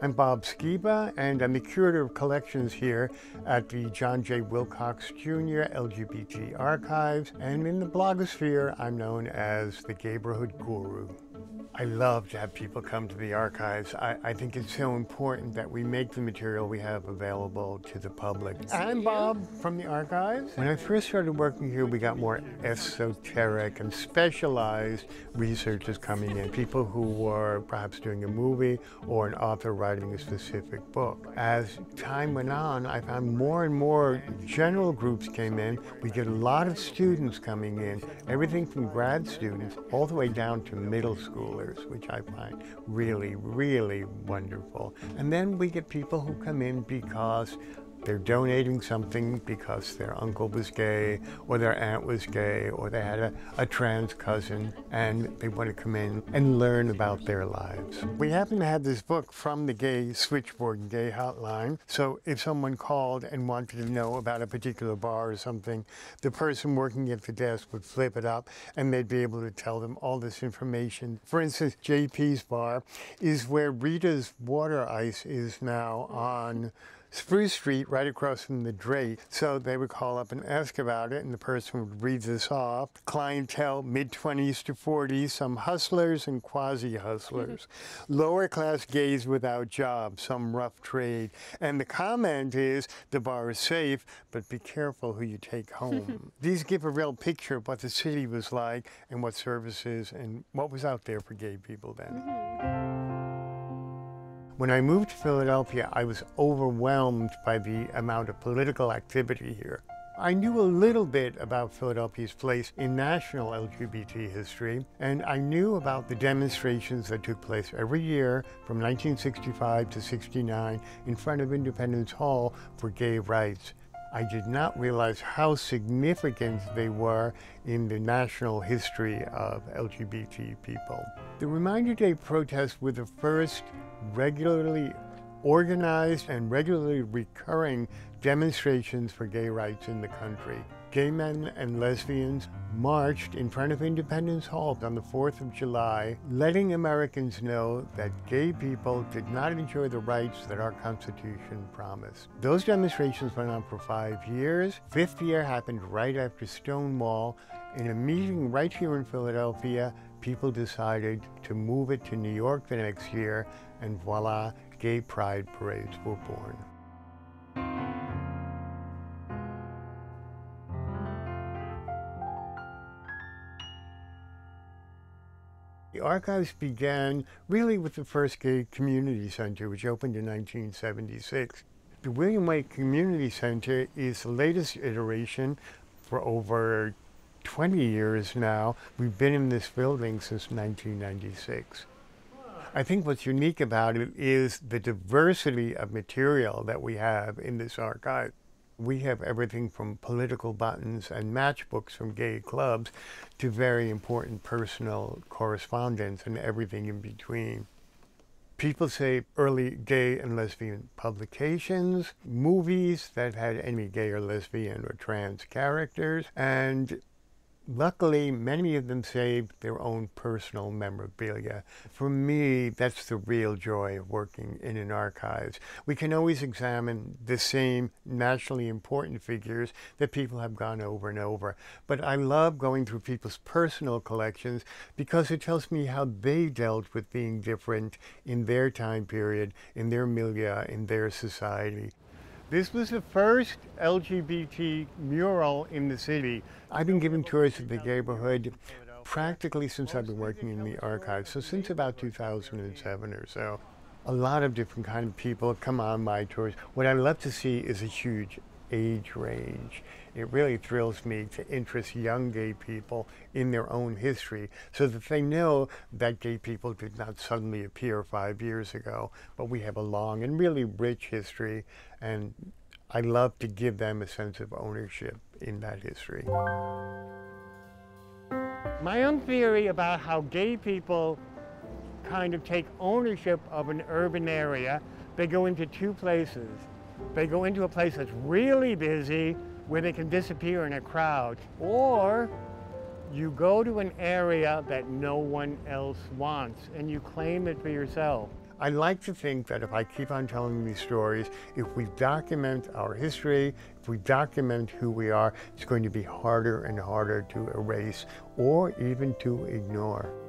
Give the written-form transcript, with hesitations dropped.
I'm Bob Skiba, and I'm the curator of collections here at the John J. Wilcox Jr. LGBT Archives, and in the blogosphere, I'm known as the Gayborhood Guru. I love to have people come to the archives. I think it's so important that we make the material we have available to the public. I'm Bob from the archives. When I first started working here, we got more esoteric and specialized researchers coming in, people who were perhaps doing a movie or an author writing a specific book. As time went on, I found more and more general groups came in. We get a lot of students coming in, everything from grad students all the way down to middle schoolers, which I find really, really wonderful. And then we get people who come in because they're donating something because their uncle was gay, or their aunt was gay, or they had a trans cousin, and they want to come in and learn about their lives. We happen to have this book from the Gay Switchboard and Gay Hotline, so if someone called and wanted to know about a particular bar or something, the person working at the desk would flip it up, and they'd be able to tell them all this information. For instance, JP's bar is where Rita's Water Ice is now on Spruce Street, right across from the Drake. So they would call up and ask about it, and the person would read this off. Clientele, mid-20s to 40s, some hustlers and quasi-hustlers. Lower-class gays without jobs, some rough trade. And the comment is, the bar is safe, but be careful who you take home. These give a real picture of what the city was like and what services and what was out there for gay people then. When I moved to Philadelphia, I was overwhelmed by the amount of political activity here. I knew a little bit about Philadelphia's place in national LGBT history, and I knew about the demonstrations that took place every year from 1965 to 69 in front of Independence Hall for gay rights. I did not realize how significant they were in the national history of LGBT people. The Reminder Day protests were the first regularly organized and regularly recurring demonstrations for gay rights in the country. Gay men and lesbians marched in front of Independence Hall on the 4th of July, letting Americans know that gay people did not enjoy the rights that our Constitution promised. Those demonstrations went on for 5 years. Fifth year happened right after Stonewall. In a meeting right here in Philadelphia, people decided to move it to New York the next year, and voila, gay pride parades were born. The archives began really with the first gay community center, which opened in 1976. The William Whyy Community Center is the latest iteration. For over 20 years now. We've been in this building since 1996. I think what's unique about it is the diversity of material that we have in this archive. We have everything from political buttons and matchbooks from gay clubs to very important personal correspondence and everything in between. People say early gay and lesbian publications, movies that had any gay or lesbian or trans characters, and luckily, many of them saved their own personal memorabilia. For me, that's the real joy of working in an archives. We can always examine the same nationally important figures that people have gone over and over. But I love going through people's personal collections because it tells me how they dealt with being different in their time period, in their milieu, in their society. This was the first LGBT mural in the city. I've been giving tours of the Gayborhood practically since I've been working in the archives, so since about 2007 or so. A lot of different kind of people come on my tours. What I love to see is a huge age range. It really thrills me to interest young gay people in their own history so that they know that gay people did not suddenly appear 5 years ago, but we have a long and really rich history, and I love to give them a sense of ownership in that history. My own theory about how gay people kind of take ownership of an urban area, they go into two places. They go into a place that's really busy, where they can disappear in a crowd, or you go to an area that no one else wants and you claim it for yourself. I like to think that if I keep on telling these stories, if we document our history, if we document who we are, it's going to be harder and harder to erase or even to ignore.